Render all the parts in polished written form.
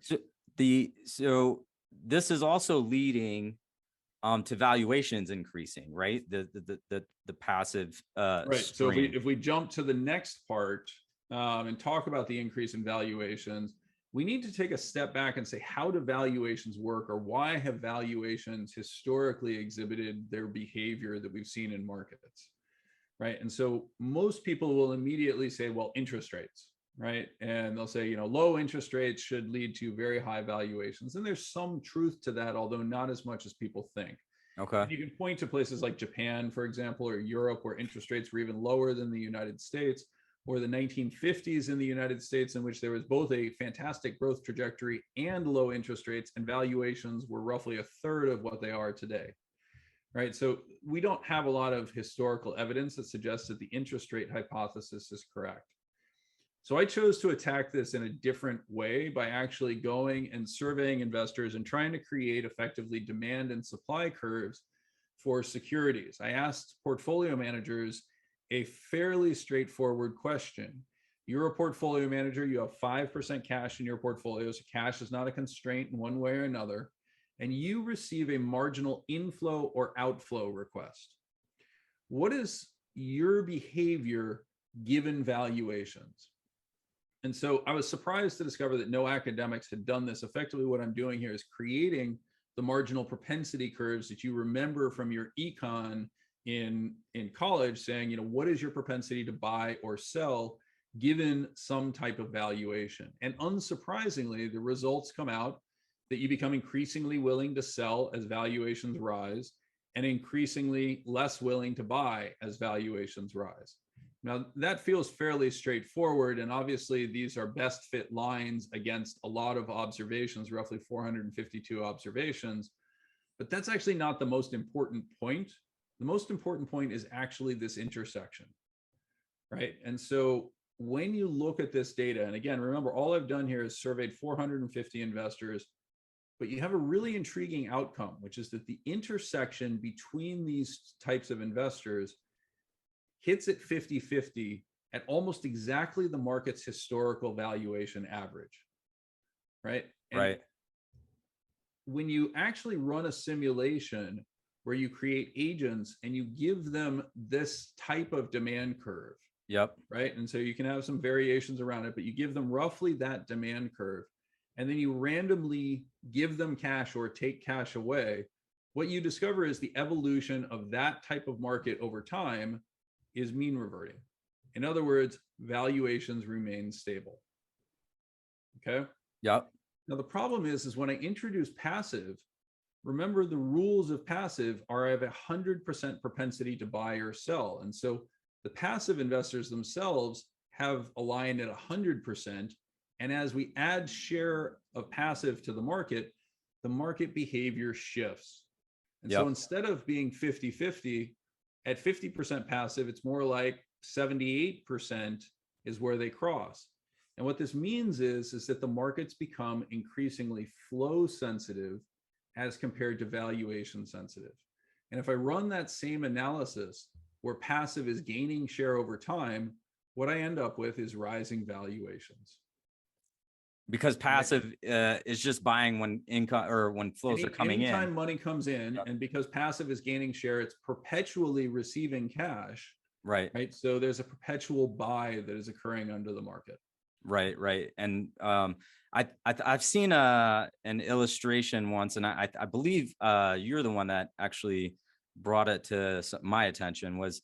So this is also leading to valuations increasing, right? The passive Right. So stream. if we jump to the next part and talk about the increase in valuations, we need to take a step back and say, how do valuations work, or why have valuations historically exhibited their behavior that we've seen in markets? Right. And so most people will immediately say, well, interest rates, right? And they'll say, low interest rates should lead to very high valuations. And there's some truth to that, although not as much as people think. Okay. And you can point to places like Japan, for example, or Europe, where interest rates were even lower than the United States, or the 1950s in the United States, in which there was both a fantastic growth trajectory and low interest rates, and valuations were roughly a third of what they are today. Right. So we don't have a lot of historical evidence that suggests that the interest rate hypothesis is correct. So I chose to attack this in a different way by actually going and surveying investors and trying to create effectively demand and supply curves for securities. I asked portfolio managers a fairly straightforward question. You're a portfolio manager, you have 5% cash in your portfolio, so cash is not a constraint in one way or another, and you receive a marginal inflow or outflow request. What is your behavior given valuations? And so I was surprised to discover that no academics had done this. Effectively, what I'm doing here is creating the marginal propensity curves that you remember from your econ in college, saying, what is your propensity to buy or sell given some type of valuation? And unsurprisingly, the results come out that you become increasingly willing to sell as valuations rise, and increasingly less willing to buy as valuations rise. Now, that feels fairly straightforward, and obviously these are best fit lines against a lot of observations, roughly 452 observations, but that's actually not the most important point. The most important point is actually this intersection, right? And so when you look at this data, and again, remember, all I've done here is surveyed 450 investors, but you have a really intriguing outcome, which is that the intersection between these types of investors hits at 50-50 at almost exactly the market's historical valuation average, right? And right. when you actually run a simulation where you create agents and you give them this type of demand curve, Yep. right? And so you can have some variations around it, but you give them roughly that demand curve, and then you randomly give them cash or take cash away, what you discover is the evolution of that type of market over time is mean reverting. In other words, valuations remain stable. Okay. Yep. Now, the problem is when I introduce passive, remember the rules of passive are I have 100% propensity to buy or sell. And so the passive investors themselves have aligned at 100%. And as we add share of passive to the market behavior shifts. And so instead of being 50-50, at 50% passive, it's more like 78% is where they cross. And what this means is that the markets become increasingly flow sensitive as compared to valuation sensitive. And if I run that same analysis where passive is gaining share over time, what I end up with is rising valuations. Because passive is just buying when income or when flows are coming in. Anytime money comes in, and because passive is gaining share, it's perpetually receiving cash. Right. Right. So there's a perpetual buy that is occurring under the market. Right. Right. And I've seen an illustration once, and I believe you're the one that actually brought it to my attention. Was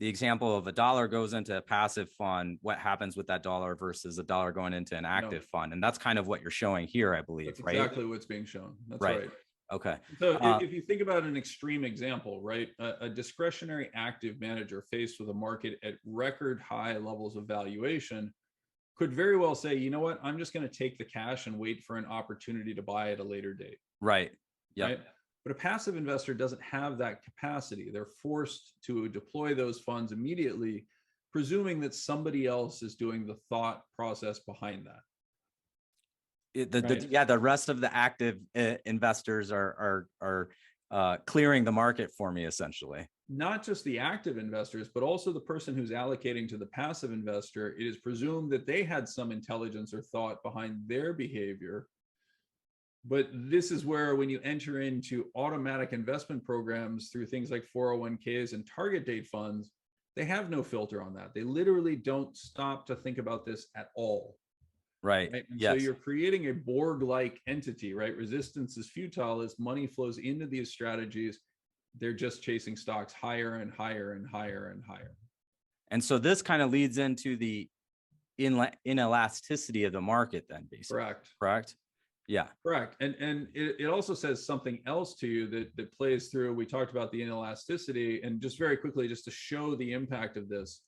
the example of $1 goes into a passive fund, what happens with that dollar versus $1 going into an active fund. And that's kind of what you're showing here, I believe. That's exactly what's being shown. That's right. Okay. So if you think about an extreme example, right, a discretionary active manager faced with a market at record high levels of valuation could very well say, you know what, I'm just going to take the cash and wait for an opportunity to buy at a later date. Right. Yeah. Right? But a passive investor doesn't have that capacity. They're forced to deploy those funds immediately, presuming that somebody else is doing the thought process behind that. The rest of the active investors are clearing the market for me, essentially. Not just the active investors, but also the person who's allocating to the passive investor. It is presumed that they had some intelligence or thought behind their behavior. But this is where, when you enter into automatic investment programs through things like 401ks and target date funds, they have no filter on that. They literally don't stop to think about this at all. Right. Right. And so Yes. you're creating a Borg-like entity, right? Resistance is futile as money flows into these strategies. They're just chasing stocks higher and higher and higher and higher. And so this kind of leads into the inelasticity of the market then, basically. Correct. Correct. Yeah. Correct. And it also says something else to you that plays through. We talked about the inelasticity, and just very quickly, just to show the impact of this.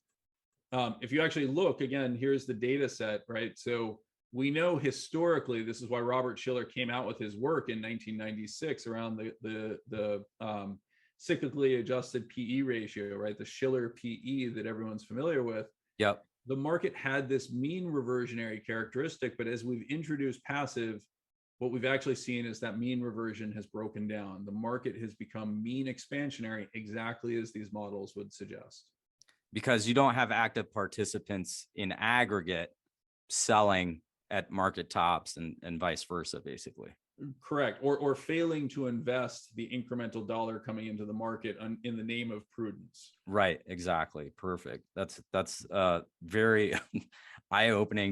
If you actually look again, here's the data set, right? So we know historically, this is why Robert Shiller came out with his work in 1996 around the cyclically adjusted PE ratio, right? The Shiller PE that everyone's familiar with. Yep. The market had this mean reversionary characteristic, but as we've introduced passive, what we've actually seen is that mean reversion has broken down. The market has become mean expansionary, exactly as these models would suggest. Because you don't have active participants in aggregate selling at market tops and vice versa, basically. Correct. Or failing to invest the incremental dollar coming into the market in the name of prudence. Right. Exactly. Perfect. That's very eye-opening.